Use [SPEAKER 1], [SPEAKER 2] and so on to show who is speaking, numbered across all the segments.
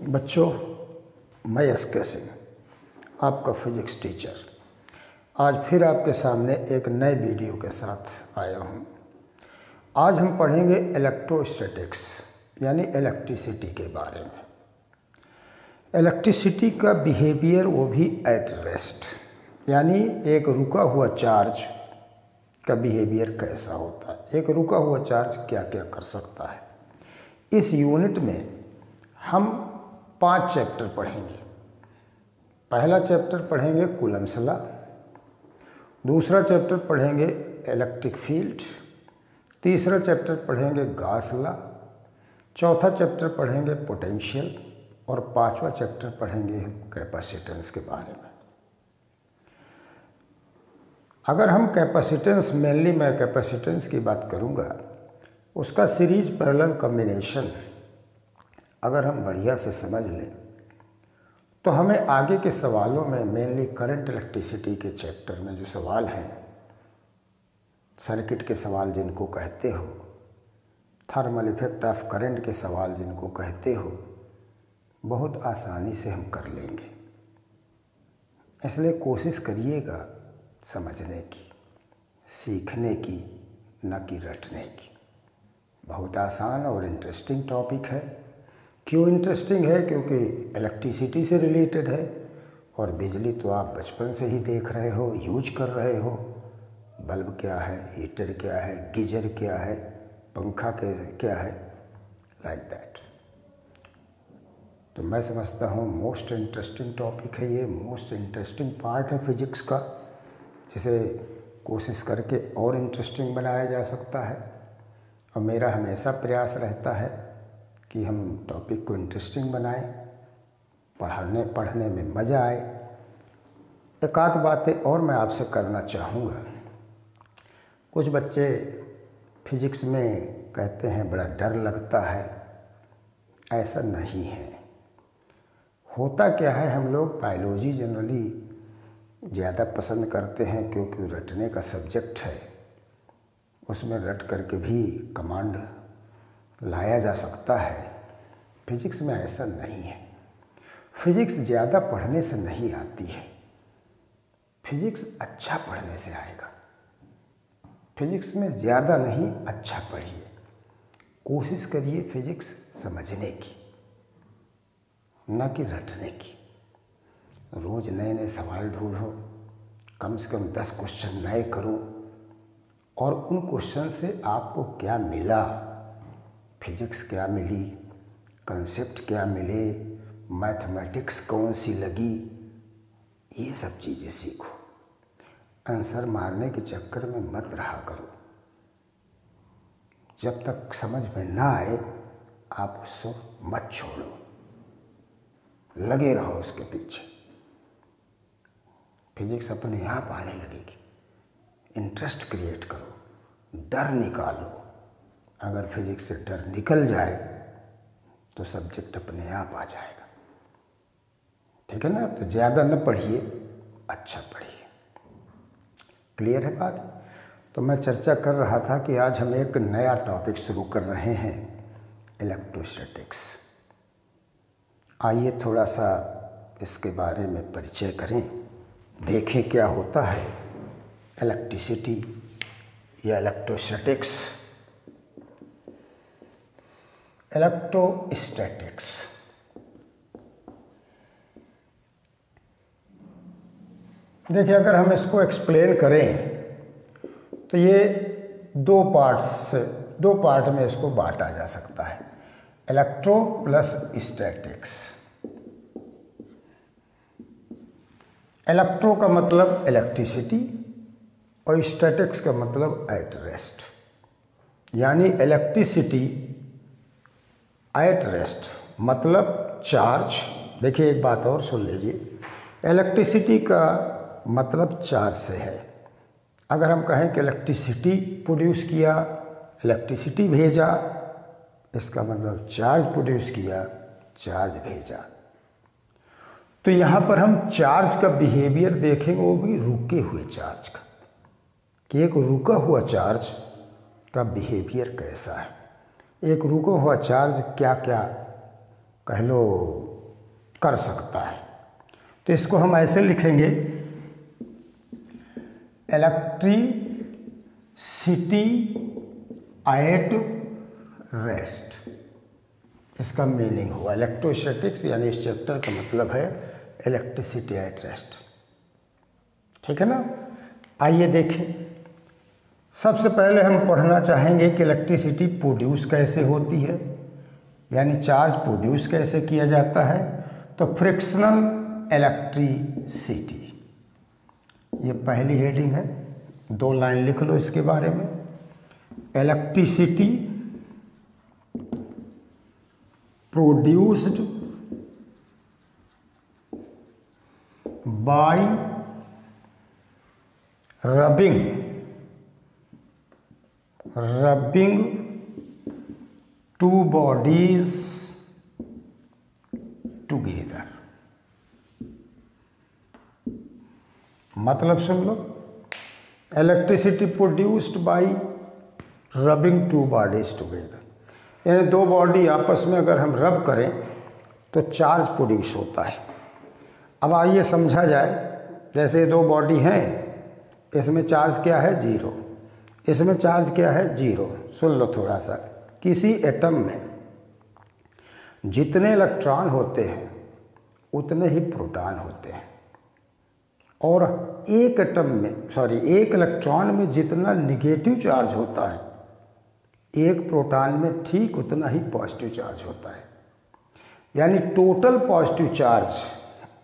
[SPEAKER 1] बच्चों, मैं एस.के. सिंह, आपका फिजिक्स टीचर, आज फिर आपके सामने एक नए वीडियो के साथ आया हूँ। आज हम पढ़ेंगे इलेक्ट्रोस्टैटिक्स यानी इलेक्ट्रिसिटी के बारे में। इलेक्ट्रिसिटी का बिहेवियर, वो भी एट रेस्ट, यानी एक रुका हुआ चार्ज का बिहेवियर कैसा होता है, एक रुका हुआ चार्ज क्या क्या कर सकता है। इस यूनिट में हम 5 चैप्टर पढ़ेंगे। पहला चैप्टर पढ़ेंगे कूलम्ब्स लॉ, दूसरा चैप्टर पढ़ेंगे इलेक्ट्रिक फील्ड, तीसरा चैप्टर पढ़ेंगे गॉस लॉ, चौथा चैप्टर पढ़ेंगे पोटेंशियल और पांचवा चैप्टर पढ़ेंगे कैपेसिटेंस के बारे में। अगर हम कैपेसिटेंस, मेनली मैं कैपेसिटेंस की बात करूंगा, उसका सीरीज पैरेलल कॉम्बिनेशन अगर हम बढ़िया से समझ लें तो हमें आगे के सवालों में, मेनली करंट इलेक्ट्रिसिटी के चैप्टर में जो सवाल हैं, सर्किट के सवाल जिनको कहते हो, थर्मल इफेक्ट ऑफ करंट के सवाल जिनको कहते हो, बहुत आसानी से हम कर लेंगे। इसलिए कोशिश करिएगा समझने की, सीखने की, न कि रटने की। बहुत आसान और इंटरेस्टिंग टॉपिक है। क्यों इंटरेस्टिंग है? क्योंकि इलेक्ट्रिसिटी से रिलेटेड है और बिजली तो आप बचपन से ही देख रहे हो, यूज कर रहे हो। बल्ब क्या है, हीटर क्या है, गीजर क्या है, पंखा क्या है, लाइक दैट। तो मैं समझता हूँ मोस्ट इंटरेस्टिंग टॉपिक है ये, मोस्ट इंटरेस्टिंग पार्ट है फिजिक्स का, जिसे कोशिश करके और इंटरेस्टिंग बनाया जा सकता है। और मेरा हमेशा प्रयास रहता है कि हम टॉपिक को इंटरेस्टिंग बनाएं, पढ़ने में मज़ा आए। एक आध बातें और मैं आपसे करना चाहूँगा। कुछ बच्चे फिजिक्स में कहते हैं बड़ा डर लगता है, ऐसा नहीं है। होता क्या है, हम लोग बायोलॉजी जनरली ज़्यादा पसंद करते हैं क्योंकि रटने का सब्जेक्ट है, उसमें रट करके भी कमांड लाया जा सकता है। फिजिक्स में ऐसा नहीं है। फिजिक्स ज़्यादा पढ़ने से नहीं आती है, फिजिक्स अच्छा पढ़ने से आएगा। फिजिक्स में ज़्यादा नहीं, अच्छा पढ़िए, कोशिश करिए फिजिक्स समझने की, न कि रटने की। रोज़ नए नए सवाल ढूंढो, कम से कम 10 क्वेश्चन नए करो और उन क्वेश्चन से आपको क्या मिला, फिजिक्स क्या मिली, कंसेप्ट क्या मिले, मैथमेटिक्स कौन सी लगी, ये सब चीज़ें सीखो। आंसर मारने के चक्कर में मत रहा करो। जब तक समझ में ना आए आप उसको मत छोड़ो, लगे रहो उसके पीछे। फिजिक्स अपने आप आने लगेगी। इंटरेस्ट क्रिएट करो, डर निकालो। अगर फिजिक्स से डर निकल जाए तो सब्जेक्ट अपने आप आ जाएगा। ठीक है ना? तो ज़्यादा न पढ़िए, अच्छा पढ़िए। क्लियर है बात? तो मैं चर्चा कर रहा था कि आज हम एक नया टॉपिक शुरू कर रहे हैं, इलेक्ट्रोस्टैटिक्स। आइए थोड़ा सा इसके बारे में परिचय करें, देखें क्या होता है इलेक्ट्रिसिटी या इलेक्ट्रोस्टैटिक्स। इलेक्ट्रोस्टैटिक्स देखिए, अगर हम इसको एक्सप्लेन करें तो ये दो पार्ट में इसको बांटा जा सकता है, इलेक्ट्रो प्लस स्टैटिक्स। इलेक्ट्रो का मतलब इलेक्ट्रिसिटी और स्टैटिक्स का मतलब एट रेस्ट, यानी इलेक्ट्रिसिटी एट रेस्ट मतलब चार्ज। देखिए एक बात और सुन लीजिए, इलेक्ट्रिसिटी का मतलब चार्ज से है। अगर हम कहें कि इलेक्ट्रिसिटी प्रोड्यूस किया, इलेक्ट्रिसिटी भेजा, इसका मतलब चार्ज प्रोड्यूस किया, चार्ज भेजा। तो यहाँ पर हम चार्ज का बिहेवियर देखेंगे, वो भी रुके हुए चार्ज का, कि एक रुका हुआ चार्ज का बिहेवियर कैसा है। एक रुका हुआ चार्ज क्या क्या कह लो कर सकता है। तो इसको हम ऐसे लिखेंगे, इलेक्ट्रिसिटी एट रेस्ट। इसका मीनिंग हुआ इलेक्ट्रोस्टैटिक्स, यानी इस चैप्टर का मतलब है इलेक्ट्रिसिटी एट रेस्ट। ठीक है ना। आइए देखें, सबसे पहले हम पढ़ना चाहेंगे कि इलेक्ट्रिसिटी प्रोड्यूस कैसे होती है, यानी चार्ज प्रोड्यूस कैसे किया जाता है। तो फ्रिक्शनल इलेक्ट्रिसिटी, ये पहली हेडिंग है, 2 लाइन लिख लो इसके बारे में। Electricity produced by rubbing two bodies together. मतलब सुन लो, electricity produced by rubbing two bodies together, यानी 2 बॉडी आपस में अगर हम रब करें तो चार्ज प्रोड्यूस होता है। अब आइए समझा जाए, जैसे 2 बॉडी हैं, इसमें चार्ज क्या है 0, इसमें चार्ज क्या है 0। सुन लो थोड़ा सा, किसी एटम में जितने इलेक्ट्रॉन होते हैं उतने ही प्रोटॉन होते हैं, और एक इलेक्ट्रॉन में जितना निगेटिव चार्ज होता है, एक प्रोटॉन में ठीक उतना ही पॉजिटिव चार्ज होता है। यानी टोटल पॉजिटिव चार्ज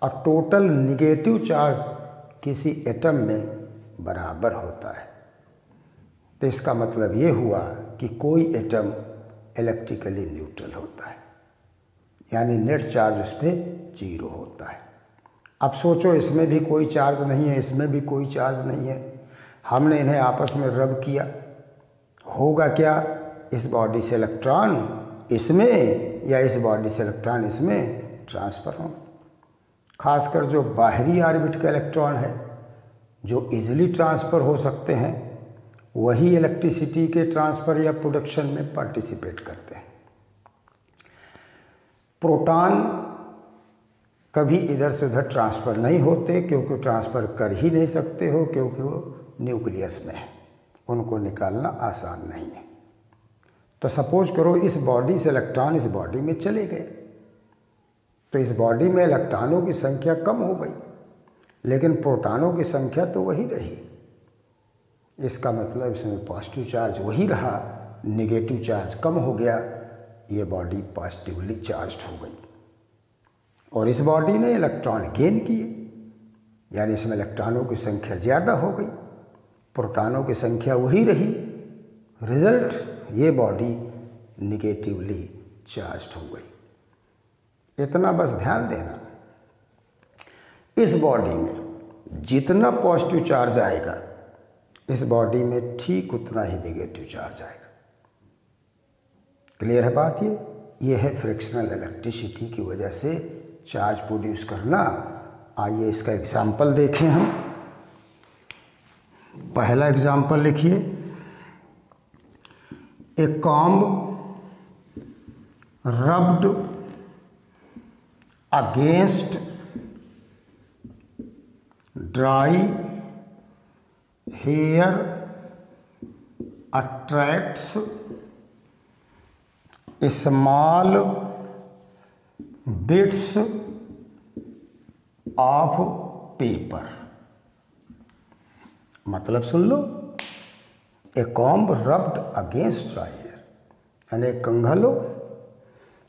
[SPEAKER 1] और टोटल निगेटिव चार्ज किसी एटम में बराबर होता है। तो इसका मतलब ये हुआ कि कोई एटम इलेक्ट्रिकली न्यूट्रल होता है, यानी नेट चार्ज उस पर 0 होता है। अब सोचो, इसमें भी कोई चार्ज नहीं है, इसमें भी कोई चार्ज नहीं है, हमने इन्हें आपस में रब किया, होगा क्या? इस बॉडी से इलेक्ट्रॉन इसमें या इस बॉडी से इलेक्ट्रॉन इसमें ट्रांसफ़र होंगे। खासकर जो बाहरी ऑर्बिट का इलेक्ट्रॉन है, जो इजीली ट्रांसफ़र हो सकते हैं, वही इलेक्ट्रिसिटी के ट्रांसफ़र या प्रोडक्शन में पार्टिसिपेट करते हैं। प्रोटॉन कभी इधर से उधर ट्रांसफ़र नहीं होते, क्योंकि ट्रांसफ़र कर ही नहीं सकते हो, क्योंकि वो न्यूक्लियस में है, उनको निकालना आसान नहीं है। तो सपोज करो इस बॉडी से इलेक्ट्रॉन इस बॉडी में चले गए, तो इस बॉडी में इलेक्ट्रॉनों की संख्या कम हो गई, लेकिन प्रोटॉनों की संख्या तो वही रही। इसका मतलब इसमें पॉजिटिव चार्ज वही रहा, नेगेटिव चार्ज कम हो गया, ये बॉडी पॉजिटिवली चार्ज्ड हो गई। और इस बॉडी ने इलेक्ट्रॉन गेन किए, यानी इसमें इलेक्ट्रॉनों की संख्या ज़्यादा हो गई, प्रोटॉनों की संख्या वही रही। रिजल्ट, ये बॉडी निगेटिवली चार्ज्ड हो गई। इतना बस ध्यान देना, इस बॉडी में जितना पॉजिटिव चार्ज आएगा, इस बॉडी में ठीक उतना ही नेगेटिव चार्ज आएगा। क्लियर है बात? ये है फ्रिक्शनल इलेक्ट्रिसिटी की वजह से चार्ज प्रोड्यूस करना। आइए इसका एग्जाम्पल देखें हम। पहला एग्जाम्पल लिखिए, a comb rubbed against dry hair attracts small bits of paper. मतलब सुन लो, a comb rubbed against dry hair, यानी एक कंघा लो,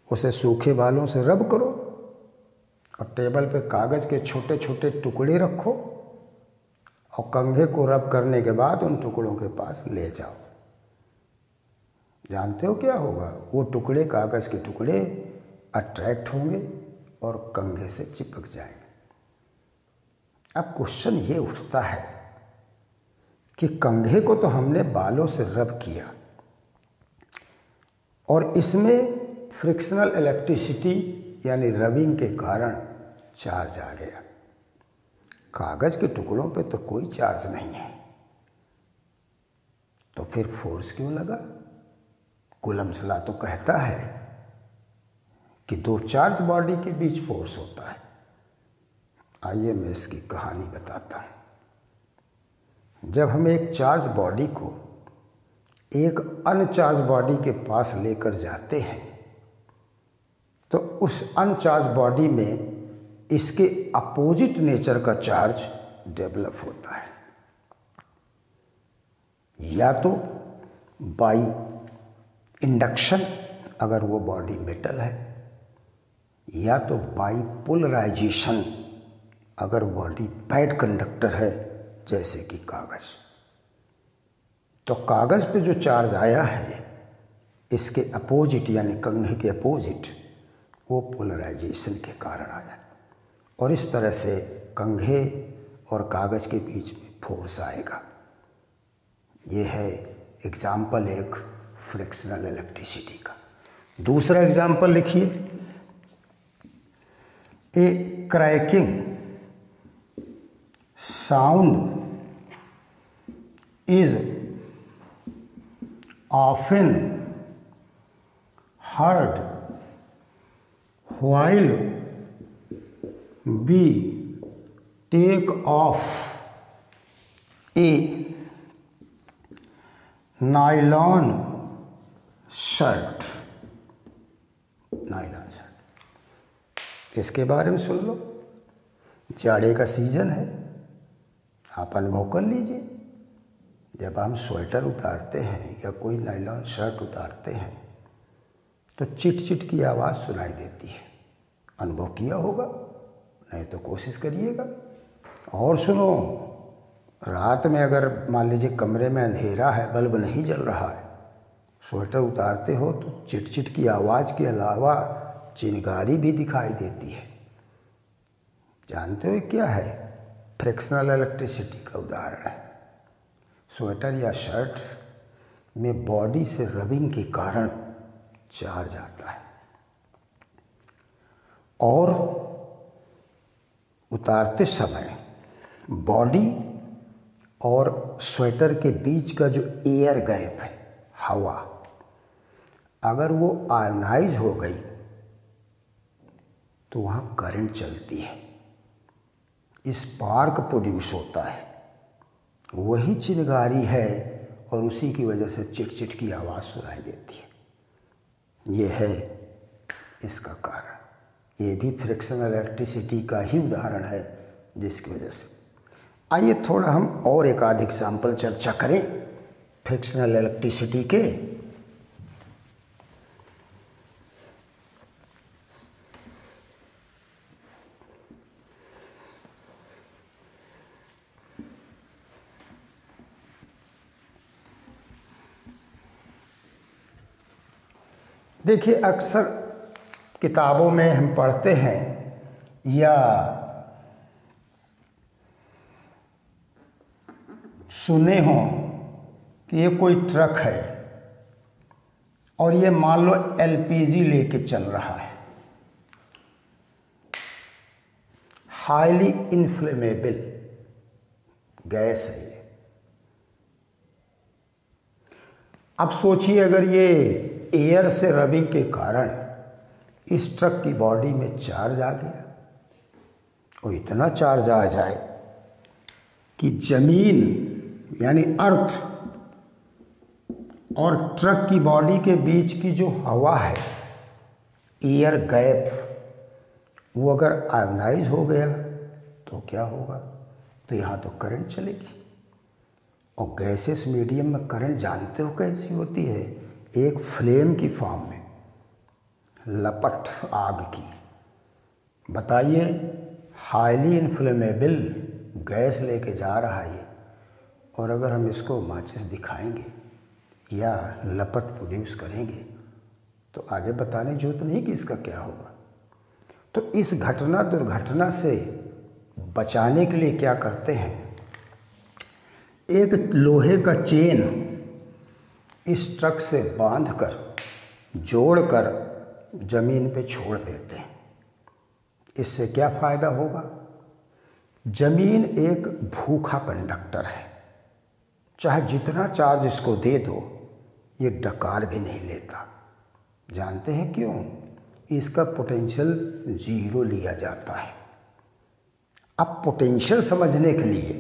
[SPEAKER 1] उसे सूखे बालों से रब करो और टेबल पे कागज़ के छोटे छोटे टुकड़े रखो और कंघे को रब करने के बाद उन टुकड़ों के पास ले जाओ। जानते हो क्या होगा? वो टुकड़े, कागज़ के टुकड़े अट्रैक्ट होंगे और कंघे से चिपक जाएंगे। अब क्वेश्चन ये उठता है कि कंघे को तो हमने बालों से रब किया और इसमें फ्रिक्शनल इलेक्ट्रिसिटी यानी रबिंग के कारण चार्ज आ गया। कागज़ के टुकड़ों पे तो कोई चार्ज नहीं है, तो फिर फोर्स क्यों लगा? कूलम्ब्स लॉ तो कहता है कि दो चार्ज बॉडी के बीच फोर्स होता है। आइए मैं इसकी कहानी बताता हूँ। जब हम एक चार्ज बॉडी को एक अनचार्ज बॉडी के पास लेकर जाते हैं तो उस अनचार्ज बॉडी में इसके अपोजिट नेचर का चार्ज डेवलप होता है, या तो बाई इंडक्शन अगर वो बॉडी मेटल है, या तो बाई पोलराइजेशन अगर बॉडी बैड कंडक्टर है जैसे कि कागज़। तो कागज़ पे जो चार्ज आया है इसके अपोजिट यानी कंघे के अपोजिट वो पोलराइजेशन के कारण आया, और इस तरह से कंघे और कागज़ के बीच में फोर्स आएगा। ये है एग्जाम्पल एक फ्रिक्शनल इलेक्ट्रिसिटी का। दूसरा एग्जाम्पल लिखिए, a cracking sound is often heard while we take off a nylon shirt। Nylon shirt, इसके बारे में सुन लो। जाड़े का सीजन है, आप अनुभव कर लीजिए। जब हम स्वेटर उतारते हैं या कोई नायलॉन शर्ट उतारते हैं तो चिट चिट की आवाज़ सुनाई देती है। अनुभव किया होगा, नहीं तो कोशिश करिएगा। और सुनो, रात में अगर मान लीजिए कमरे में अंधेरा है, बल्ब नहीं जल रहा है, स्वेटर उतारते हो तो चिट चिट की आवाज़ के अलावा चिंगारी भी दिखाई देती है। जानते हो क्या है? फ्रिक्शनल इलेक्ट्रिसिटी का उदाहरण है। स्वेटर या शर्ट में बॉडी से रबिंग के कारण चार्ज आता है, और उतारते समय बॉडी और स्वेटर के बीच का जो एयर गैप है, हवा, अगर वो आयोनाइज हो गई तो वहाँ करंट चलती है, स्पार्क प्रोड्यूस होता है, वही चिंगारी है, और उसी की वजह से चिट चिट की आवाज़ सुनाई देती है। ये है इसका कारण। ये भी फ्रिक्शनल इलेक्ट्रिसिटी का ही उदाहरण है जिसकी वजह से। आइए थोड़ा हम और एक आध एग्जाम्पल चर्चा करें फ्रिक्शनल इलेक्ट्रिसिटी के। देखिए, अक्सर किताबों में हम पढ़ते हैं या सुने हों कि ये कोई ट्रक है और ये मान लो एलपीजी लेके चल रहा है, हाईली इन्फ्लेमेबल गैस है ये। अब सोचिए, अगर ये एयर से रबिंग के कारण इस ट्रक की बॉडी में चार्ज आ गया, और इतना चार्ज आ जाए कि जमीन यानी अर्थ और ट्रक की बॉडी के बीच की जो हवा है, एयर गैप, वो अगर आयोनाइज हो गया तो क्या होगा? तो यहाँ तो करंट चलेगी। और गैसेस मीडियम में करंट जानते हो कैसी होती है? एक फ्लेम की फॉर्म में, लपट आग की। बताइए, हाईली इन्फ्लेमेबल गैस लेके जा रहा है ये, और अगर हम इसको माचिस दिखाएंगे या लपट प्रोड्यूस करेंगे तो आगे बताने की जरूरत नहीं कि इसका क्या होगा। तो इस घटना दुर्घटना से बचाने के लिए क्या करते हैं? एक लोहे का चेन इस ट्रक से बांधकर जोड़कर जमीन पे छोड़ देते हैं। इससे क्या फ़ायदा होगा? जमीन एक भूखा कंडक्टर है, चाहे जितना चार्ज इसको दे दो ये डकार भी नहीं लेता। जानते हैं क्यों? इसका पोटेंशियल 0 लिया जाता है। अब पोटेंशियल समझने के लिए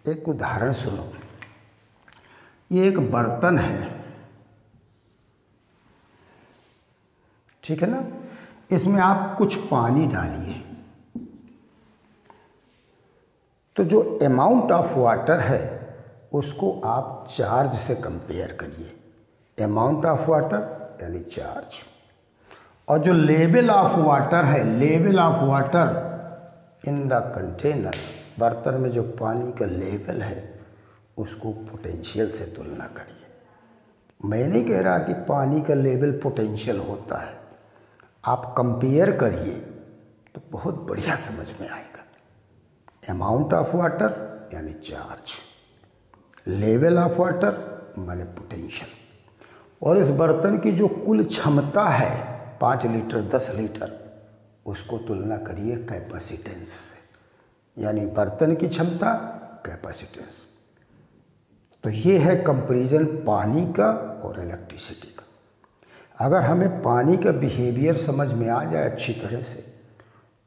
[SPEAKER 1] एक उदाहरण सुनो। ये एक बर्तन है, ठीक है ना। इसमें आप कुछ पानी डालिए तो जो अमाउंट ऑफ वाटर है उसको आप चार्ज से कंपेयर करिए। अमाउंट ऑफ वाटर यानी चार्ज, और जो लेवल ऑफ वाटर है, level of water in the container, बर्तन में जो पानी का लेवल है उसको पोटेंशियल से तुलना करिए। मैं नहीं कह रहा कि पानी का लेवल पोटेंशियल होता है, आप कंपेयर करिए तो बहुत बढ़िया समझ में आएगा। अमाउंट ऑफ वाटर यानी चार्ज, लेवल ऑफ वाटर माने पोटेंशियल, और इस बर्तन की जो कुल क्षमता है 5 लीटर 10 लीटर, उसको तुलना करिए कैपेसिटेंस से, यानी बर्तन की क्षमता कैपेसिटेंस। तो ये है कंपैरिजन पानी का और इलेक्ट्रिसिटी का। अगर हमें पानी का बिहेवियर समझ में आ जाए अच्छी तरह से,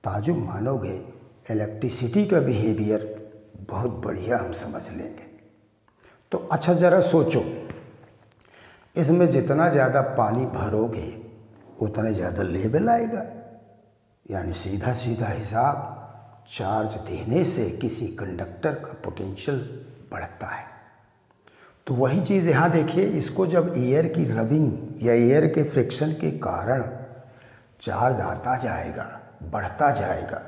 [SPEAKER 1] ताजुब मानोगे इलेक्ट्रिसिटी का बिहेवियर बहुत बढ़िया हम समझ लेंगे। तो अच्छा ज़रा सोचो, इसमें जितना ज़्यादा पानी भरोगे उतना ज़्यादा लेवल आएगा, यानी सीधा सीधा हिसाब, चार्ज देने से किसी कंडक्टर का पोटेंशियल बढ़ता है। तो वही चीज़ यहाँ देखिए, इसको जब एयर की रबिंग या एयर के फ्रिक्शन के कारण चार्ज आता जाएगा, बढ़ता जाएगा,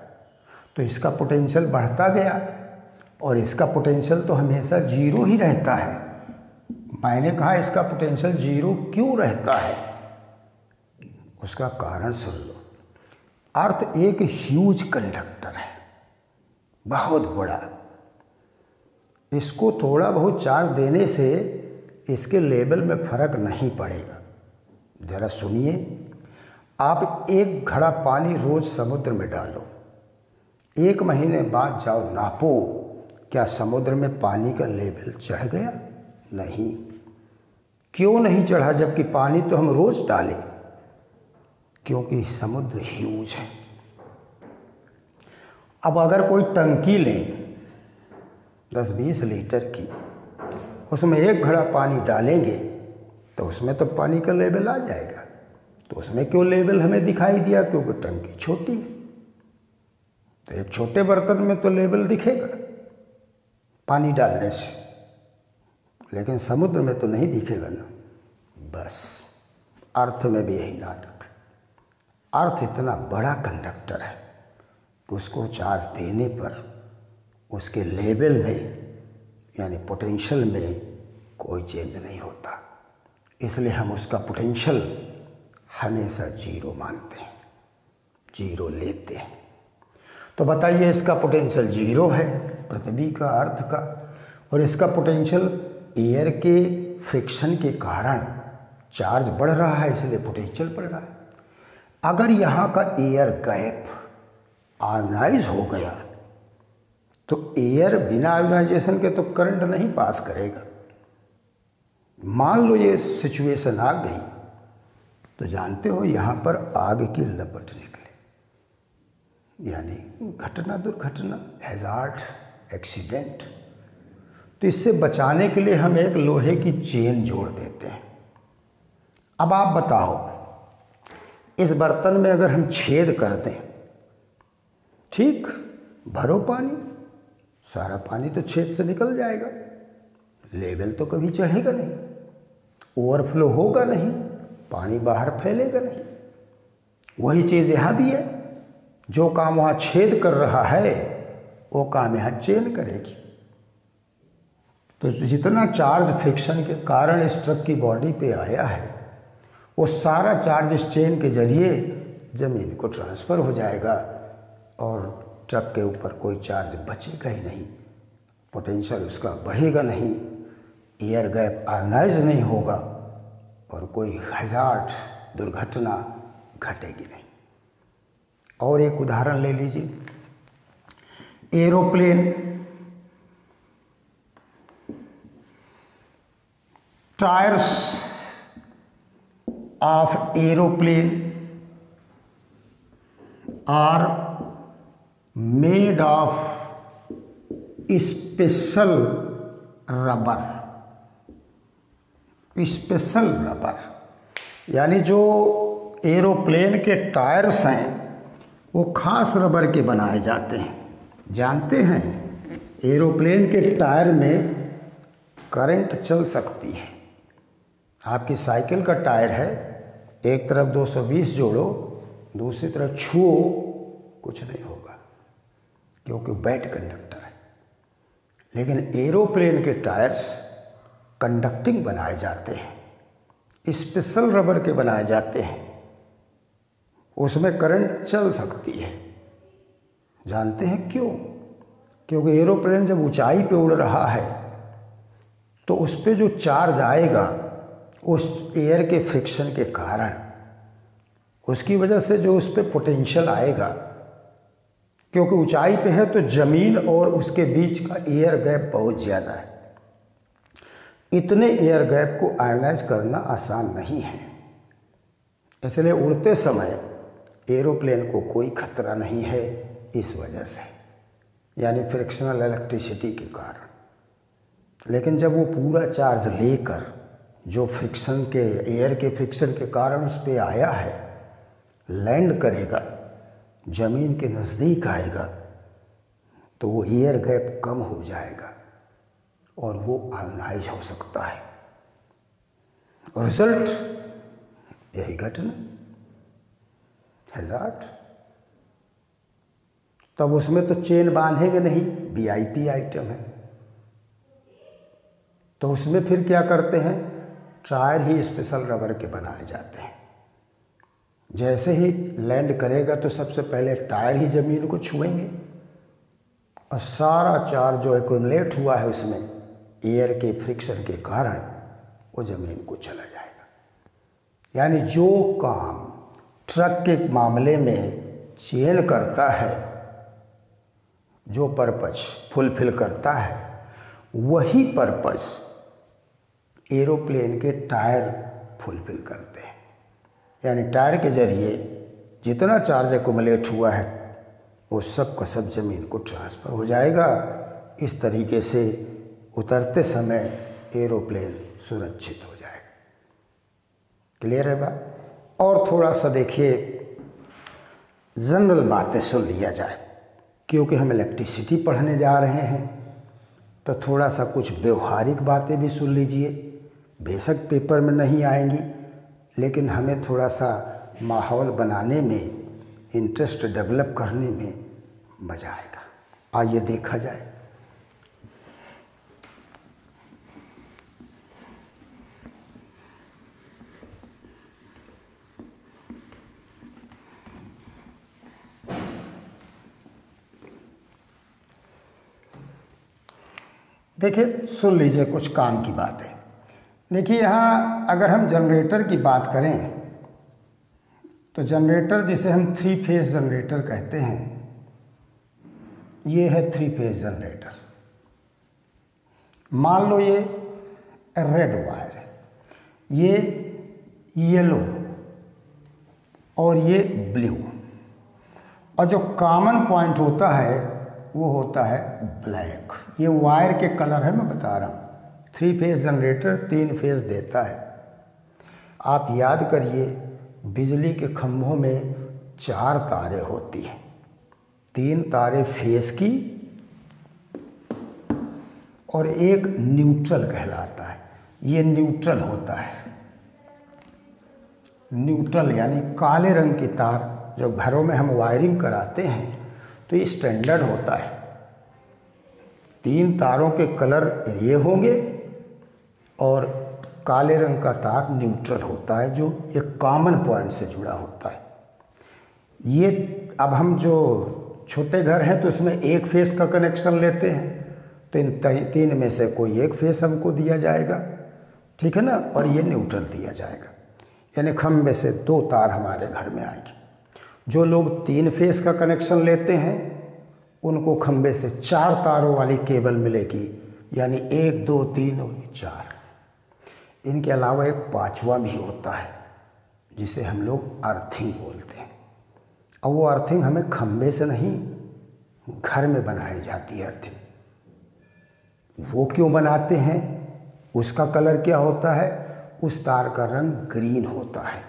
[SPEAKER 1] तो इसका पोटेंशियल बढ़ता गया, और इसका पोटेंशियल तो हमेशा 0 ही रहता है। मैंने कहा इसका पोटेंशियल 0 क्यों रहता है, उसका कारण सुन लो। अर्थ एक ह्यूज कंडक्टर है, बहुत बड़ा। इसको थोड़ा बहुत चार्ज देने से इसके लेवल में फर्क नहीं पड़ेगा। ज़रा सुनिए, आप 1 घड़ा पानी रोज समुद्र में डालो, 1 महीने बाद जाओ नापो, क्या समुद्र में पानी का लेवल चढ़ गया? नहीं। क्यों नहीं चढ़ा, जबकि पानी तो हम रोज डालें? क्योंकि समुद्र ह्यूज है। अब अगर कोई टंकी लें 10-20 लीटर की, उसमें 1 घड़ा पानी डालेंगे तो उसमें तो पानी का लेवल आ जाएगा। तो उसमें क्यों लेवल हमें दिखाई दिया? क्योंकि टंकी छोटी है। तो एक छोटे बर्तन में तो लेवल दिखेगा पानी डालने से, लेकिन समुद्र में तो नहीं दिखेगा ना। बस अर्थ में भी यही नाटक है। अर्थ इतना बड़ा कंडक्टर है कि उसको चार्ज देने पर उसके लेवल में यानी पोटेंशियल में कोई चेंज नहीं होता, इसलिए हम उसका पोटेंशियल हमेशा 0 मानते हैं, 0 लेते हैं। तो बताइए, इसका पोटेंशियल 0 है पृथ्वी का, अर्थ का, और इसका पोटेंशियल एयर के फ्रिक्शन के कारण चार्ज बढ़ रहा है, इसलिए पोटेंशियल बढ़ रहा है। अगर यहाँ का एयर गैप आयोनाइज हो गया तो एयर बिना आयोनाइजेशन के तो करंट नहीं पास करेगा। मान लो ये सिचुएशन आ गई तो जानते हो यहाँ पर आग की लपट निकले, यानी घटना दुर्घटना, हैजार्ड, एक्सीडेंट। तो इससे बचाने के लिए हम एक लोहे की चेन जोड़ देते हैं। अब आप बताओ, इस बर्तन में अगर हम छेद कर दें, ठीक, भरो पानी, सारा पानी तो छेद से निकल जाएगा, लेवल तो कभी चढ़ेगा नहीं, ओवरफ्लो होगा नहीं, पानी बाहर फैलेगा नहीं। वही चीज़ यहाँ भी है, जो काम वहाँ छेद कर रहा है वो काम यहाँ चेन करेगी। तो जितना चार्ज फ्रिक्शन के कारण इस ट्रक की बॉडी पे आया है, वो सारा चार्ज इस चेन के जरिए ज़मीन को ट्रांसफ़र हो जाएगा और ट्रक के ऊपर कोई चार्ज बचेगा ही नहीं, पोटेंशियल उसका बढ़ेगा नहीं, एयर गैप आयोनाइज नहीं होगा और कोई हैजार्ड, दुर्घटना घटेगी नहीं। और एक उदाहरण ले लीजिए, aeroplane, tyres of aeroplane are made of special rubber. Special rubber यानी जो एरोप्लेन के टायर्स हैं वो खास रबर के बनाए जाते हैं। जानते हैं एरोप्लेन के टायर में करंट चल सकती है। आपकी साइकिल का टायर है, एक तरफ 220 जोड़ो, दूसरी तरफ छुओ, कुछ नहीं होगा क्योंकि बैड कंडक्टर है। लेकिन एरोप्लेन के टायर्स कंडक्टिंग बनाए जाते हैं, स्पेशल रबर के बनाए जाते हैं, उसमें करंट चल सकती है। जानते हैं क्यों? क्योंकि एरोप्लेन जब ऊंचाई पे उड़ रहा है तो उस पे जो चार्ज आएगा उस एयर के फ्रिक्शन के कारण, उसकी वजह से जो उस पे पोटेंशियल आएगा, क्योंकि ऊंचाई पे है तो ज़मीन और उसके बीच का एयर गैप बहुत ज़्यादा है। इतने एयर गैप को आयोनाइज करना आसान नहीं है, इसलिए उड़ते समय एरोप्लेन को कोई खतरा नहीं है इस वजह से, यानी फ्रिक्शनल इलेक्ट्रिसिटी के कारण। लेकिन जब वो पूरा चार्ज लेकर जो फ्रिक्शन के एयर के फ्रिक्शन के कारण उस पर आया है, लैंड करेगा, ज़मीन के नज़दीक आएगा, तो वो एयर गैप कम हो जाएगा और वो आयोनाइज हो सकता है। और रिजल्ट यही घटना, हैजार्ड। तब उसमें तो चेन बांधेंगे नहीं, वीआईपी आइटम है, तो उसमें फिर क्या करते हैं, टायर ही स्पेशल रबर के बनाए जाते हैं। जैसे ही लैंड करेगा तो सबसे पहले टायर ही ज़मीन को छुएंगे और सारा चार्ज जो एक्यूमुलेट हुआ है उसमें एयर के फ्रिक्शन के कारण वो ज़मीन को चला जाएगा। यानी जो काम ट्रक के मामले में चेन करता है, जो पर्पस फुलफिल करता है, वही पर्पस एरोप्लेन के टायर फुलफिल करते हैं। यानी टायर के जरिए जितना चार्ज एक्यूमुलेट हुआ है वो सब का सब ज़मीन को ट्रांसफ़र हो जाएगा। इस तरीके से उतरते समय एरोप्लेन सुरक्षित हो जाएगा। क्लियर है बात? और थोड़ा सा देखिए, जनरल बातें सुन लिया जाए, क्योंकि हम इलेक्ट्रिसिटी पढ़ने जा रहे हैं तो थोड़ा सा कुछ व्यवहारिक बातें भी सुन लीजिए। बेशक पेपर में नहीं आएंगी, लेकिन हमें थोड़ा सा माहौल बनाने में, इंटरेस्ट डेवलप करने में मज़ा आएगा। आइए देखा जाए। देखिए, सुन लीजिए कुछ काम की बातें। देखिए, यहाँ अगर हम जनरेटर की बात करें तो जनरेटर, जिसे हम 3 फेज जनरेटर कहते हैं, ये है 3 फेज जनरेटर। मान लो ये रेड वायर है, ये येलो और ये ब्लू, और जो कॉमन पॉइंट होता है वो होता है ब्लैक। ये वायर के कलर है, मैं बता रहा हूँ। 3 फेज जनरेटर 3 फेज देता है। आप याद करिए, बिजली के खंभों में 4 तारें होती हैं, 3 तारें फेस की और एक न्यूट्रल कहलाता है। ये न्यूट्रल होता है। न्यूट्रल यानी काले रंग की तार। जब घरों में हम वायरिंग कराते हैं तो ये स्टैंडर्ड होता है। 3 तारों के कलर ये होंगे और काले रंग का तार न्यूट्रल होता है, जो एक कॉमन पॉइंट से जुड़ा होता है। ये अब हम जो छोटे घर हैं तो उसमें 1 फेस का कनेक्शन लेते हैं, तो इन 3 में से कोई 1 फेस हमको दिया जाएगा, ठीक है ना, और ये न्यूट्रल दिया जाएगा। यानी खंभे से 2 तार हमारे घर में आएंगे। जो लोग 3 फेस का कनेक्शन लेते हैं उनको खंभे से 4 तारों वाली केबल मिलेगी, यानी 1 2 3 और 4। इनके अलावा एक 5वां भी होता है जिसे हम लोग अर्थिंग बोलते हैं। और वो अर्थिंग हमें खंभे से नहीं, घर में बनाई जाती है अर्थिंग। वो क्यों बनाते हैं, उसका कलर क्या होता है? उस तार का रंग ग्रीन होता है,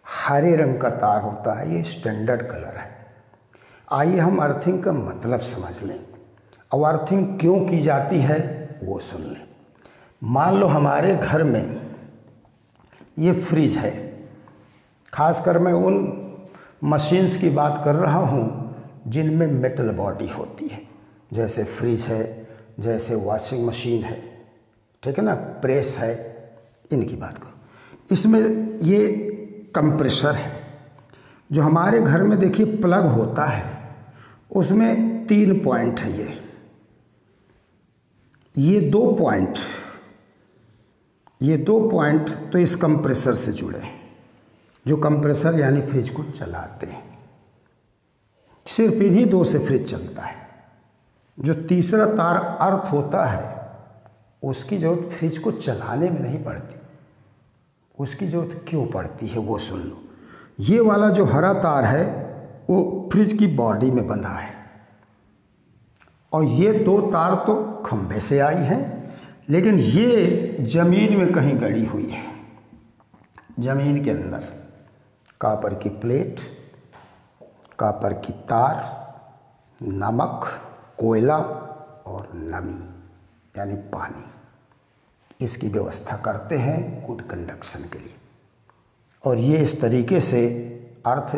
[SPEAKER 1] हरे रंग का तार होता है, ये स्टैंडर्ड कलर है। आइए हम अर्थिंग का मतलब समझ लें और अर्थिंग क्यों की जाती है वो सुन लें। मान लो हमारे घर में ये फ्रिज है, खासकर मैं उन मशीन्स की बात कर रहा हूँ जिनमें मेटल बॉडी होती है, जैसे फ्रिज है, जैसे वॉशिंग मशीन है, ठीक है ना, प्रेस है, इनकी बात करो। इसमें ये कंप्रेसर है जो हमारे घर में देखिए प्लग होता है, उसमें 3 पॉइंट है, ये 2 पॉइंट, ये 2 पॉइंट तो इस कंप्रेसर से जुड़े हैं, जो कंप्रेसर यानी फ्रिज को चलाते हैं। सिर्फ इन्हीं 2 से फ्रिज चलता है। जो तीसरा तार अर्थ होता है उसकी जरूरत फ्रिज को चलाने में नहीं पड़ती। उसकी जरूरत क्यों पड़ती है वो सुन लो। ये वाला जो हरा तार है वो फ्रिज की बॉडी में बंधा है और ये 2 तार तो खंभे से आई हैं, लेकिन ये जमीन में कहीं गड़ी हुई है। जमीन के अंदर कॉपर की प्लेट, कॉपर की तार, नमक, कोयला और नमी यानी पानी, इसकी व्यवस्था करते हैं गुड कंडक्शन के लिए। और ये इस तरीके से अर्थ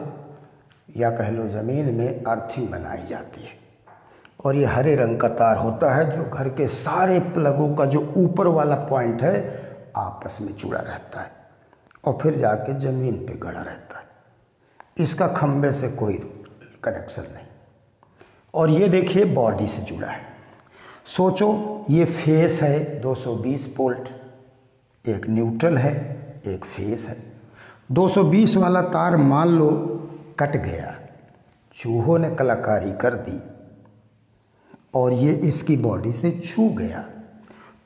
[SPEAKER 1] या कह लो ज़मीन में अर्थिंग बनाई जाती है। और ये हरे रंग का तार होता है जो घर के सारे प्लगों का जो ऊपर वाला पॉइंट है आपस में जुड़ा रहता है और फिर जाके ज़मीन पे गड़ा रहता है। इसका खंभे से कोई कनेक्शन नहीं। और ये देखिए बॉडी से जुड़ा है। सोचो ये फेस है 220 वोल्ट, एक न्यूट्रल है, एक फेस है। 220 वाला तार मान लो कट गया, चूहों ने कलाकारी कर दी और ये इसकी बॉडी से छू गया,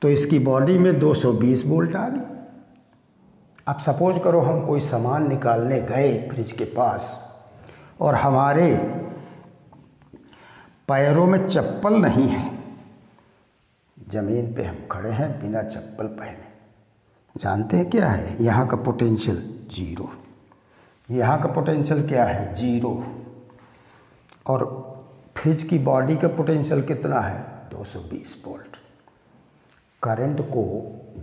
[SPEAKER 1] तो इसकी बॉडी में 220 वोल्ट आ गई। अब सपोज करो हम कोई सामान निकालने गए फ्रिज के पास और हमारे पैरों में चप्पल नहीं है, ज़मीन पे हम खड़े हैं बिना चप्पल पहने। जानते हैं क्या है यहाँ का पोटेंशियल? 0। यहाँ का पोटेंशियल क्या है? 0। और फ्रिज की बॉडी का पोटेंशियल कितना है? 220 वोल्ट। करंट को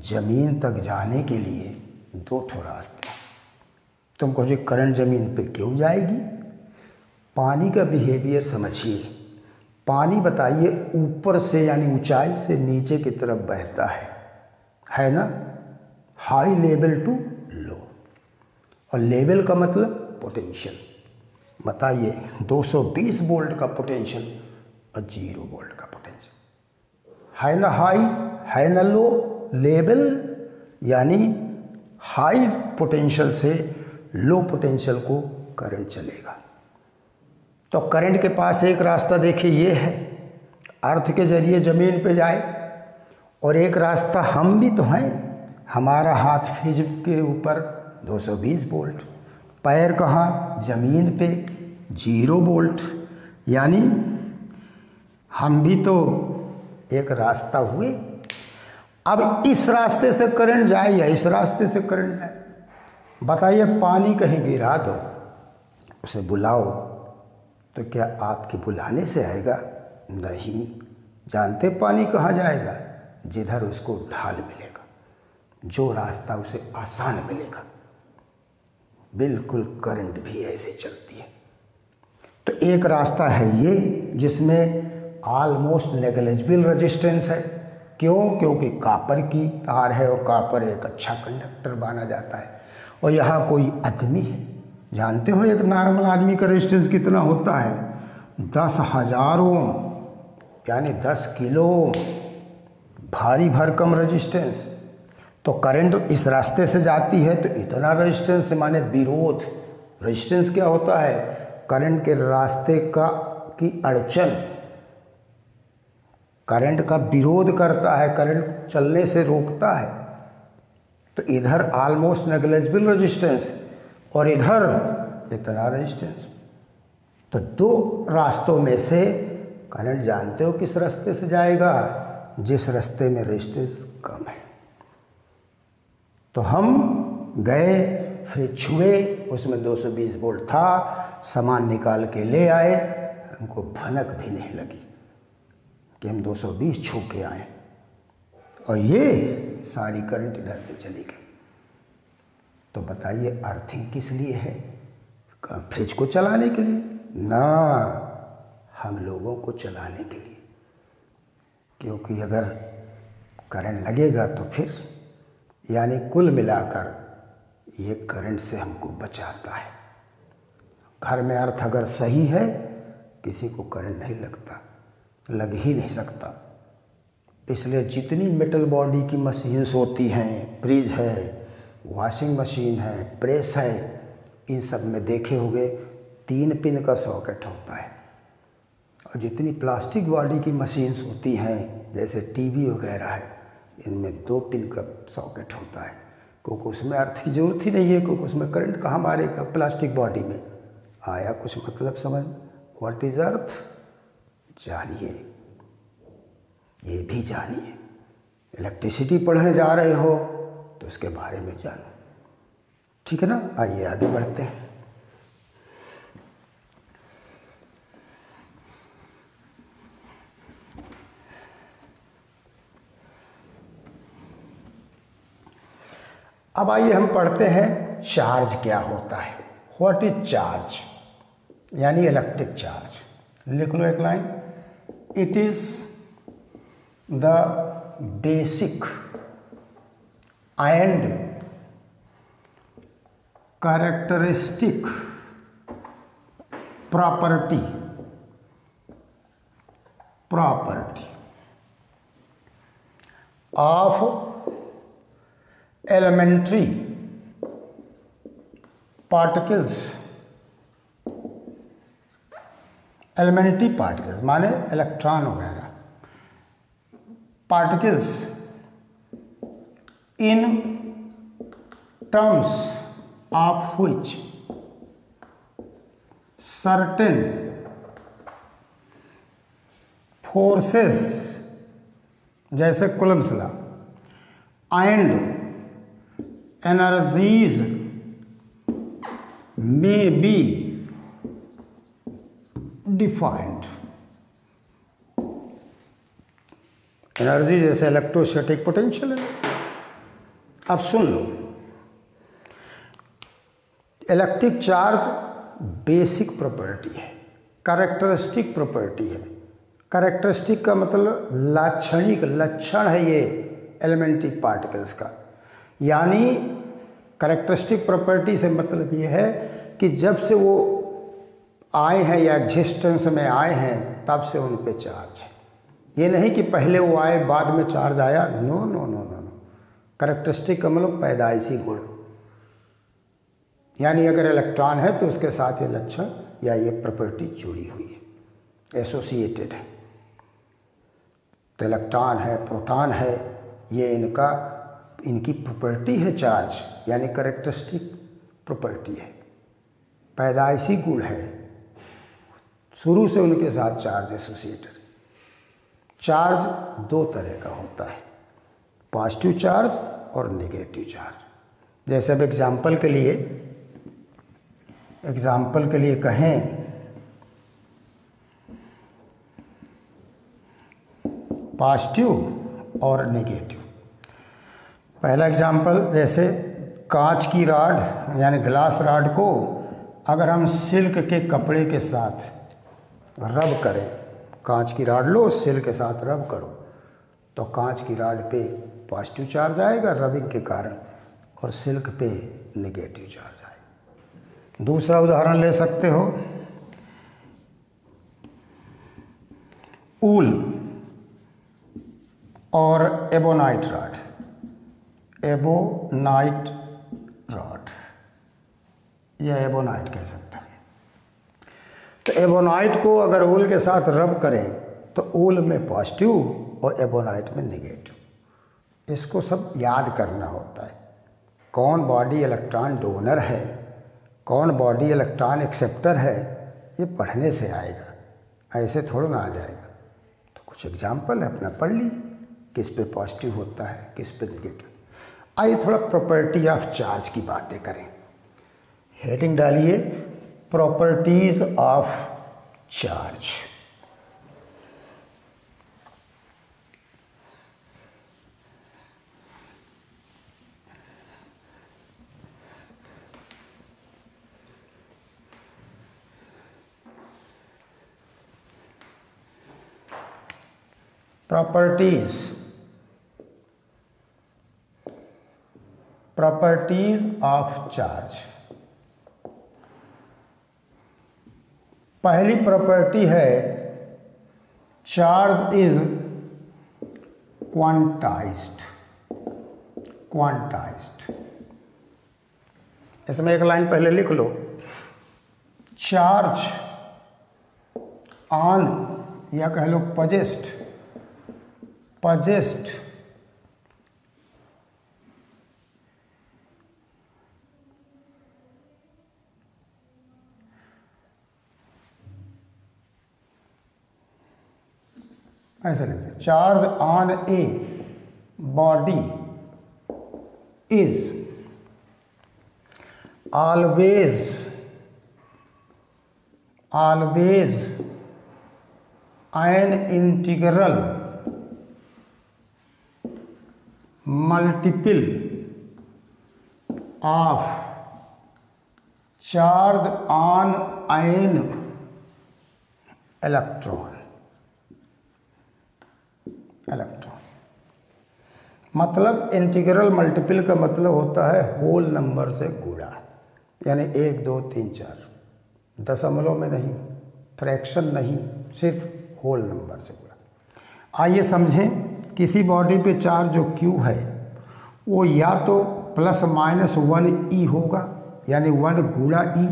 [SPEAKER 1] ज़मीन तक जाने के लिए 2 ठो रास्ते। तुम कहो जी करंट ज़मीन पे क्यों जाएगी? पानी का बिहेवियर समझिए। पानी बताइए ऊपर से यानी ऊंचाई से नीचे की तरफ बहता है ना, हाई लेवल टू लो। और लेवल का मतलब पोटेंशियल। बताइए 220 वोल्ट का पोटेंशियल और 0 वोल्ट का पोटेंशियल, है ना हाई, है ना लो। लेवल यानी हाई पोटेंशियल से लो पोटेंशियल को करंट चलेगा। तो करंट के पास एक रास्ता देखिए ये है, अर्थ के जरिए ज़मीन पे जाए, और एक रास्ता हम भी तो हैं, हमारा हाथ फ्रिज के ऊपर 220 वोल्ट, पैर कहाँ? ज़मीन पे 0 वोल्ट, यानी हम भी तो एक रास्ता हुए। अब इस रास्ते से करंट जाए या इस रास्ते से करंट जाए, बताइए पानी कहीं गिरा दो, उसे बुलाओ, तो क्या आपके बुलाने से आएगा? नहीं। जानते पानी कहाँ जाएगा? जिधर उसको ढाल मिलेगा, जो रास्ता उसे आसान मिलेगा। बिल्कुल करंट भी ऐसे चलती है। तो एक रास्ता है ये जिसमें ऑलमोस्ट नेग्लिजिबल रेजिस्टेंस है। क्यों? क्योंकि कॉपर की तार है और कॉपर एक अच्छा कंडक्टर माना जाता है। और यहाँ कोई आदमी है, जानते हो एक नॉर्मल आदमी का रेजिस्टेंस कितना होता है? 10,000 ओम, यानी 10 किलो, भारी भरकम रेजिस्टेंस। तो करंट इस रास्ते से जाती है तो इतना रेजिस्टेंस माने विरोध। रेजिस्टेंस क्या होता है? करंट के रास्ते की अड़चन, करंट का विरोध करता है, करंट चलने से रोकता है। तो इधर ऑलमोस्ट नेग्लिजिबल रेजिस्टेंस और इधर इतना रेजिस्टेंस। तो दो रास्तों में से करंट जानते हो किस रास्ते से जाएगा, जिस रास्ते में रेजिस्टेंस कम है। तो हम गए, फ्रिज छुए, उसमें 220 वोल्ट था, सामान निकाल के ले आए, हमको भनक भी नहीं लगी कि हम 220 छू के आए, और ये सारी करंट इधर से चली गई। तो बताइए अर्थिंग किस लिए है? फ्रिज को चलाने के लिए ना, हम लोगों को चलाने के लिए। क्योंकि अगर करंट लगेगा तो फिर यानी कुल मिलाकर ये करंट से हमको बचाता है। घर में अर्थ अगर सही है, किसी को करंट नहीं लगता, लग ही नहीं सकता। इसलिए जितनी मेटल बॉडी की मशीन्स होती हैं, फ्रिज है, वॉशिंग मशीन है, प्रेस है, इन सब में देखे होंगे 3 पिन का सॉकेट होता है। और जितनी प्लास्टिक बॉडी की मशीन्स होती हैं, जैसे टीवी वगैरह है, इनमें 2 पिन का सॉकेट होता है, क्योंकि उसमें अर्थ की ज़रूरत ही नहीं है, क्योंकि उसमें करंट कहाँ मारेगा प्लास्टिक बॉडी में। आया कुछ मतलब समझ? व्हाट इज अर्थ जानिए, ये भी जानिए। इलेक्ट्रिसिटी पढ़ने जा रहे हो तो उसके बारे में जानो, ठीक है ना। आइए आगे बढ़ते हैं। अब आइए हम पढ़ते हैं चार्ज क्या होता है। व्हाट इज चार्ज, यानी इलेक्ट्रिक चार्ज। लिख लो एक line, it is the basic and characteristic property of elementary particles, elementary particles माने इलेक्ट्रॉन वगैरह, particles in terms of which certain forces जैसे Coulomb's law and energies may be defined। Energy जैसे electrostatic potential है। अब सुन लो, electric charge basic property है, characteristic property है। Characteristic का मतलब लाक्षणिक लक्षण है ये एलिमेंट्री पार्टिकल्स का। यानी कैरेक्टरिस्टिक प्रॉपर्टी से मतलब ये है कि जब से वो आए हैं या एग्जिस्टेंस में आए हैं तब से उन पे चार्ज है। ये नहीं कि पहले वो आए बाद में चार्ज आया, no no no no no. Characteristic का मतलब पैदाइशी गुण, यानी अगर इलेक्ट्रॉन है तो उसके साथ ये लक्षण या ये प्रॉपर्टी जुड़ी हुई है, एसोसिएटेड है। तो इलेक्ट्रॉन है, प्रोटॉन है, ये इनकी प्रॉपर्टी है चार्ज, यानी कैरेक्टरिस्टिक प्रॉपर्टी है, पैदाइशी गुण है, शुरू से उनके साथ चार्ज एसोसिएटेड। चार्ज 2 तरह का होता है, पॉजिटिव चार्ज और नेगेटिव चार्ज। जैसे अब एग्जाम्पल के लिए कहें, पॉजिटिव और नेगेटिव। पहला एग्जाम्पल, जैसे कांच की राड यानी ग्लास राड को अगर हम सिल्क के कपड़े के साथ रब करें, कांच की राड लो, सिल्क के साथ रब करो, तो कांच की राड पे पॉजिटिव चार्ज आएगा रबिंग के कारण, और सिल्क पे नेगेटिव चार्ज आएगा। दूसरा उदाहरण ले सकते हो, ऊल और एबोनाइट रॉड, एबोनाइट रॉड या एबोनाइट कह सकते हैं। तो एबोनाइट को अगर ऊल के साथ रब करें तो ऊल में पॉजिटिव और एबोनाइट में नेगेटिव। इसको सब याद करना होता है, कौन बॉडी इलेक्ट्रॉन डोनर है, कौन बॉडी इलेक्ट्रॉन एक्सेप्टर है, ये पढ़ने से आएगा, ऐसे थोड़ा ना आ जाएगा। तो कुछ एग्जाम्पल है, अपना पढ़ लीजिए किस पे पॉजिटिव होता है, किस पे नेगेटिव। आइए थोड़ा प्रॉपर्टी ऑफ चार्ज की बातें करें। हेडिंग डालिए properties of charge. Properties of charge. पहली प्रॉपर्टी है चार्ज इज क्वांटाइज्ड। इसमें एक लाइन पहले लिख लो, चार्ज ऑन या कह लो पजेस्ट ऐसे लिखते, charge on a body is always an integral multiple of charge on an electron. मतलब इंटीग्रल मल्टीपल का मतलब होता है होल नंबर से गुणा, यानी 1 2 3 4, दशमलव में नहीं, फ्रैक्शन नहीं, सिर्फ होल नंबर से गुणा। आइए समझें, किसी बॉडी पे चार्ज जो Q है वो या तो ±1 E होगा, यानी 1 गुणा E,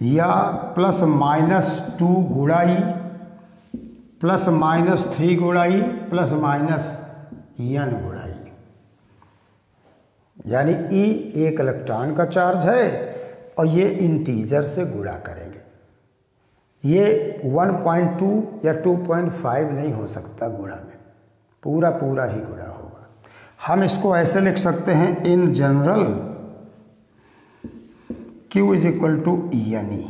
[SPEAKER 1] या ±2 गुणा E, ±3 गुणा E, ±n गुणा E। यानी E एक इलेक्ट्रॉन का चार्ज है और ये इंटीजर से गुणा करेंगे। ये 1.2 या 2.5 नहीं हो सकता गुणा में, पूरा ही गुणा होगा। हम इसको ऐसे लिख सकते हैं, in general Q is equal to ENE।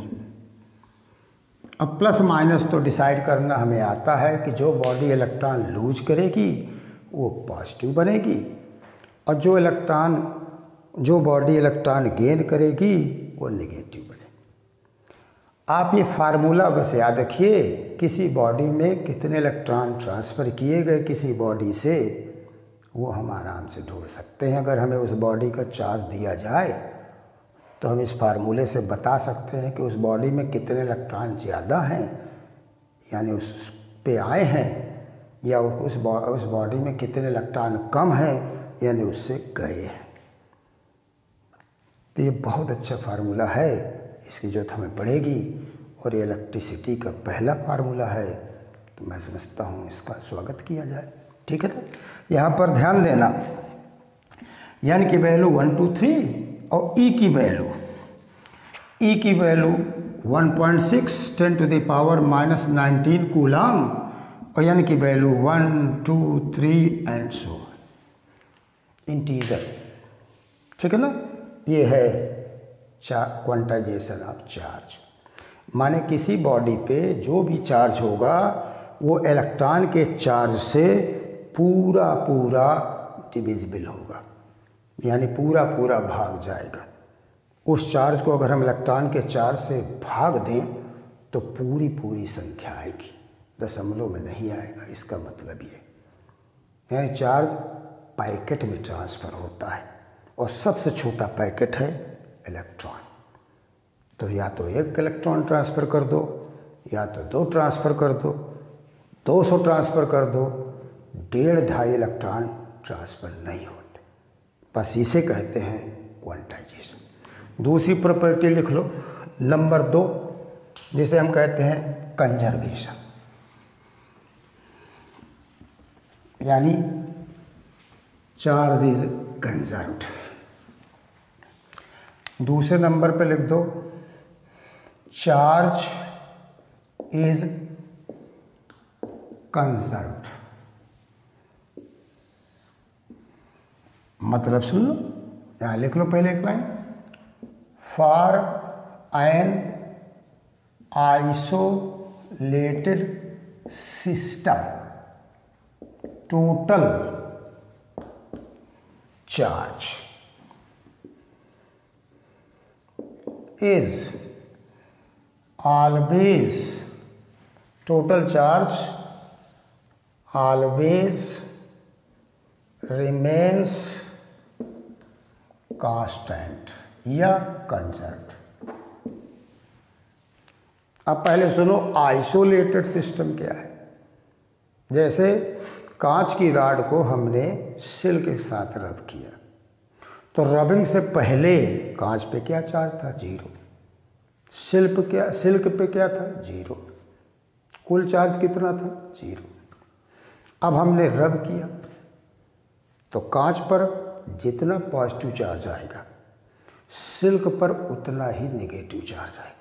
[SPEAKER 1] अब प्लस माइनस तो डिसाइड करना हमें आता है कि जो बॉडी इलेक्ट्रॉन लूज करेगी वो पॉजिटिव बनेगी, और जो बॉडी इलेक्ट्रॉन गेन करेगी वो नेगेटिव बनेगी। आप ये फार्मूला बस याद रखिए, किसी बॉडी में कितने इलेक्ट्रॉन ट्रांसफ़र किए गए किसी बॉडी से, वो हम आराम से ढूंढ सकते हैं। अगर हमें उस बॉडी का चार्ज दिया जाए तो हम इस फार्मूले से बता सकते हैं कि उस बॉडी में कितने इलेक्ट्रॉन ज़्यादा हैं, यानी उस पे आए हैं, या उस बॉडी में कितने इलेक्ट्रॉन कम हैं, यानी उससे गए हैं। तो ये बहुत अच्छा फार्मूला है, इसकी ज़रूरत हमें पड़ेगी, और ये इलेक्ट्रिसिटी का पहला फार्मूला है, तो मैं समझता हूँ इसका स्वागत किया जाए। ठीक है ना। यहाँ पर ध्यान देना, यानी कि वैल्यू 1 2 3 और E की वैल्यू 1.6 10⁻⁻19 कूलम, और यानी कि वैल्यू 1 2 3 एंड सो इंटीजर। ठीक है ना। ये है क्वांटाइजेशन ऑफ चार्ज। माने किसी बॉडी पे जो भी चार्ज होगा वो इलेक्ट्रॉन के चार्ज से पूरा डिविजिबल होगा, यानी पूरा भाग जाएगा। उस चार्ज को अगर हम इलेक्ट्रॉन के चार्ज से भाग दें तो पूरी संख्या आएगी, दशमलव में नहीं आएगा। इसका मतलब ये, यानी चार्ज पैकेट में ट्रांसफ़र होता है, और सबसे छोटा पैकेट है इलेक्ट्रॉन। तो या तो 1 इलेक्ट्रॉन ट्रांसफ़र कर दो, या तो 2 ट्रांसफ़र कर दो, 200 ट्रांसफ़र कर दो, 1.5-2.5 इलेक्ट्रॉन ट्रांसफ़र नहीं होते। बस इसे कहते हैं क्वांटाइजेशन। दूसरी प्रॉपर्टी लिख लो, नंबर 2, जिसे हम कहते हैं कंजर्वेशन, यानी चार्ज इज कंजर्व्ड। दूसरे नंबर पे लिख दो चार्ज इज कंजर्व्ड। मतलब सुन लो, यहां लिख लो पहले एक line, for an isolated system total charge is always, total charge always remains constant या conserved। अब पहले सुनो आइसोलेटेड सिस्टम क्या है। जैसे कांच की राड को हमने सिल्क के साथ रब किया, तो रबिंग से पहले कांच पे क्या चार्ज था? जीरो। सिल्क पे क्या था? जीरो। कुल चार्ज कितना था? जीरो। अब हमने रब किया तो कांच पर जितना पॉजिटिव चार्ज आएगा, सिल्क पर उतना ही नेगेटिव चार्ज आएगा,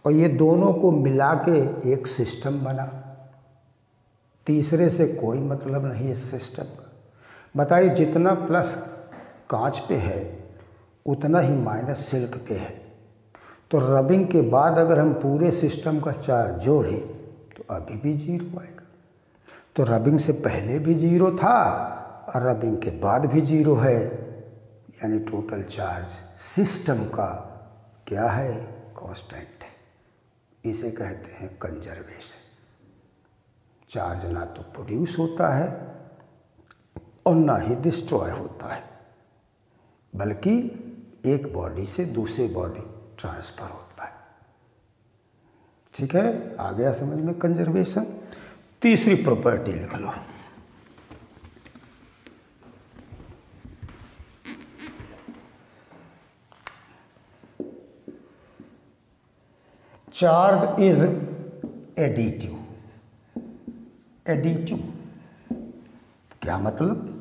[SPEAKER 1] और ये दोनों को मिला के एक सिस्टम बना। तीसरे से कोई मतलब नहीं इस सिस्टम का। बताइए, जितना प्लस कांच पे है उतना ही माइनस सिल्क पे है, तो रबिंग के बाद अगर हम पूरे सिस्टम का चार्ज जोड़ें तो अभी भी जीरो आएगा। तो रबिंग से पहले भी जीरो था और रबिंग के बाद भी जीरो है, यानी टोटल चार्ज सिस्टम का क्या है? कांस्टेंट है। इसे कहते हैं कंजर्वेशन। चार्ज ना तो प्रोड्यूस होता है और ना ही डिस्ट्रॉय होता है, बल्कि एक बॉडी से दूसरे बॉडी ट्रांसफर होता है। ठीक है, आ गया समझ में कंजर्वेशन। तीसरी प्रॉपर्टी लिख लो, चार्ज इज एडिटिव। एडिटिव क्या मतलब?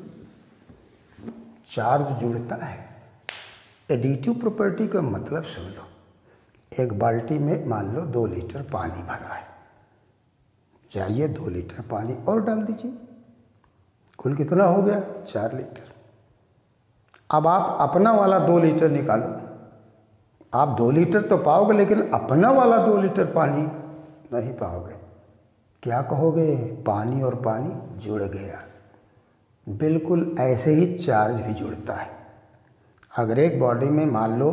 [SPEAKER 1] चार्ज जुड़ता है। एडिटिव प्रॉपर्टी का मतलब सुन लो, एक बाल्टी में मान लो 2 लीटर पानी भरा है, जाइए 2 लीटर पानी और डाल दीजिए, कुल कितना हो गया? 4 लीटर। अब आप अपना वाला 2 लीटर निकालो, आप 2 लीटर तो पाओगे, लेकिन अपना वाला 2 लीटर पानी नहीं पाओगे। क्या कहोगे? पानी और पानी जुड़ गया। बिल्कुल ऐसे ही चार्ज भी जुड़ता है। अगर एक बॉडी में मान लो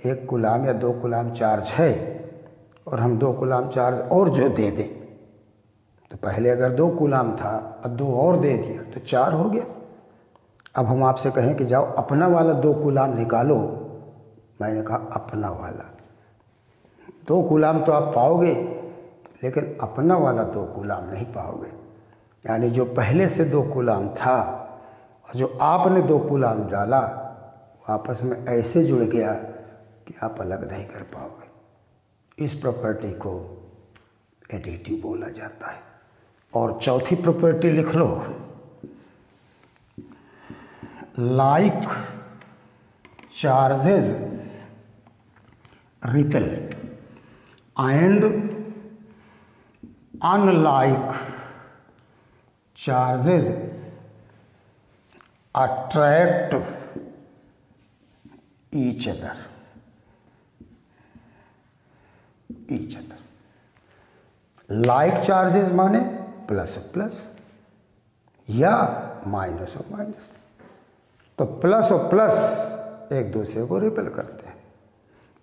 [SPEAKER 1] 1 कूलाम या 2 कूलाम चार्ज है और हम 2 कूलाम चार्ज और जो दे दें, तो पहले अगर 2 कूलाम था और 2 और दे दिया तो 4 हो गया। अब हम आपसे कहें कि जाओ अपना वाला 2 कूलाम निकालो, मैंने कहा अपना वाला 2 कूलाम तो आप पाओगे, लेकिन अपना वाला 2 कूलाम नहीं पाओगे। यानी जो पहले से 2 कूलाम था और जो आपने 2 कूलाम डाला, वो आपस में ऐसे जुड़ गया कि आप अलग नहीं कर पाओगे। इस प्रॉपर्टी को एडिटिव बोला जाता है। और चौथी प्रॉपर्टी लिख लो, like charges repel and unlike charges attract each other. Like charges माने प्लस प्लस या माइनस और माइनस। तो प्लस और प्लस एक दूसरे को रिपेल करते हैं,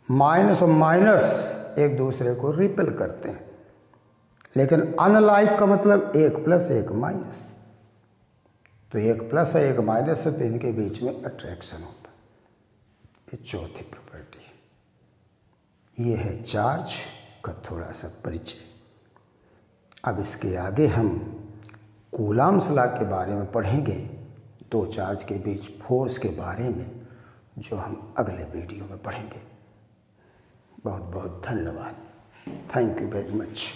[SPEAKER 1] माइनस और माइनस एक दूसरे को रिपेल करते हैं। लेकिन अनलाइक का मतलब 1 प्लस 1 माइनस। तो 1 प्लस है 1 माइनस है, तो इनके बीच में अट्रैक्शन होता है। ये चौथी प्रॉपर्टी है। ये है चार्ज का थोड़ा सा परिचय। अब इसके आगे हम कूलाम्स लॉ के बारे में पढ़ेंगे, 2 चार्ज के बीच फोर्स के बारे में, जो हम अगले वीडियो में पढ़ेंगे। बहुत बहुत धन्यवाद। Thank you very much.